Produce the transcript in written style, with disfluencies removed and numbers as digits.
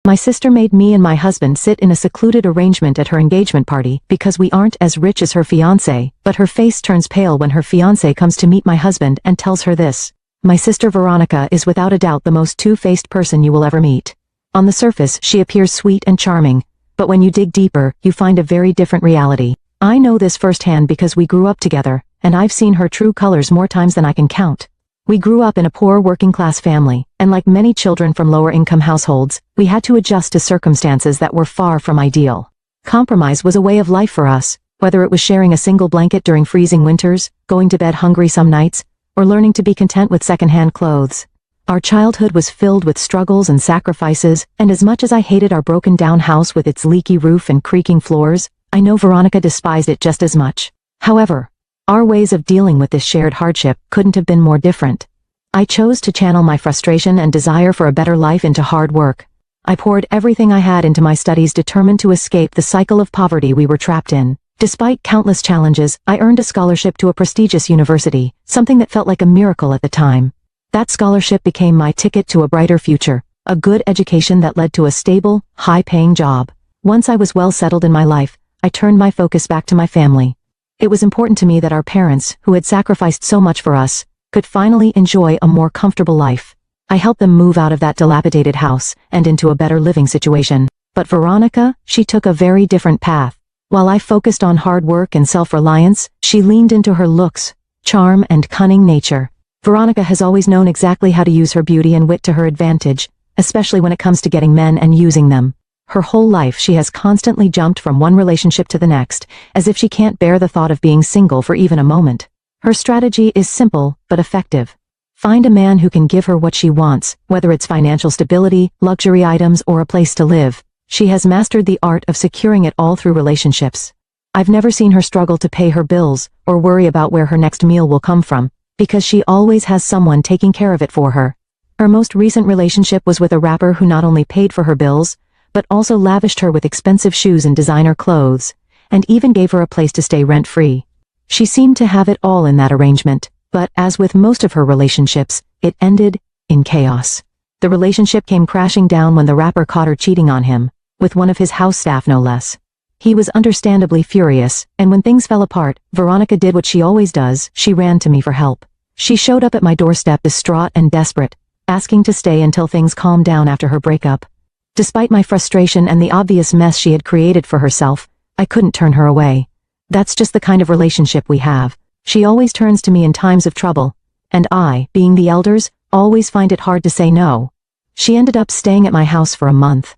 My sister made me and my husband sit in a secluded arrangement at her engagement party because we aren't as rich as her fiancé, but her face turns pale when her fiancé comes to meet my husband and tells her this. My sister Veronica is without a doubt the most two-faced person you will ever meet. On the surface, she appears sweet and charming, but when you dig deeper, you find a very different reality. I know this firsthand because we grew up together, and I've seen her true colors more times than I can count. We grew up in a poor working-class family, and like many children from lower-income households, we had to adjust to circumstances that were far from ideal. Compromise was a way of life for us, whether it was sharing a single blanket during freezing winters, going to bed hungry some nights, or learning to be content with second-hand clothes. Our childhood was filled with struggles and sacrifices, and as much as I hated our broken-down house with its leaky roof and creaking floors, I know Veronica despised it just as much. However, our ways of dealing with this shared hardship couldn't have been more different. I chose to channel my frustration and desire for a better life into hard work. I poured everything I had into my studies, determined to escape the cycle of poverty we were trapped in. Despite countless challenges, I earned a scholarship to a prestigious university, something that felt like a miracle at the time. That scholarship became my ticket to a brighter future, a good education that led to a stable, high-paying job. Once I was well settled in my life, I turned my focus back to my family. It was important to me that our parents, who had sacrificed so much for us, could finally enjoy a more comfortable life. I helped them move out of that dilapidated house and into a better living situation. But Veronica, she took a very different path. While I focused on hard work and self-reliance, she leaned into her looks, charm, and cunning nature. Veronica has always known exactly how to use her beauty and wit to her advantage, especially when it comes to getting men and using them. Her whole life she has constantly jumped from one relationship to the next, as if she can't bear the thought of being single for even a moment. Her strategy is simple, but effective. Find a man who can give her what she wants, whether it's financial stability, luxury items, or a place to live. She has mastered the art of securing it all through relationships. I've never seen her struggle to pay her bills, or worry about where her next meal will come from, because she always has someone taking care of it for her. Her most recent relationship was with a rapper who not only paid for her bills, but also lavished her with expensive shoes and designer clothes, and even gave her a place to stay rent-free. She seemed to have it all in that arrangement, but as with most of her relationships, it ended in chaos. The relationship came crashing down when the rapper caught her cheating on him, with one of his house staff no less. He was understandably furious, and when things fell apart, Veronica did what she always does, she ran to me for help. She showed up at my doorstep distraught and desperate, asking to stay until things calmed down after her breakup. Despite my frustration and the obvious mess she had created for herself, I couldn't turn her away. That's just the kind of relationship we have. She always turns to me in times of trouble, and I, being the elders, always find it hard to say no. She ended up staying at my house for a month,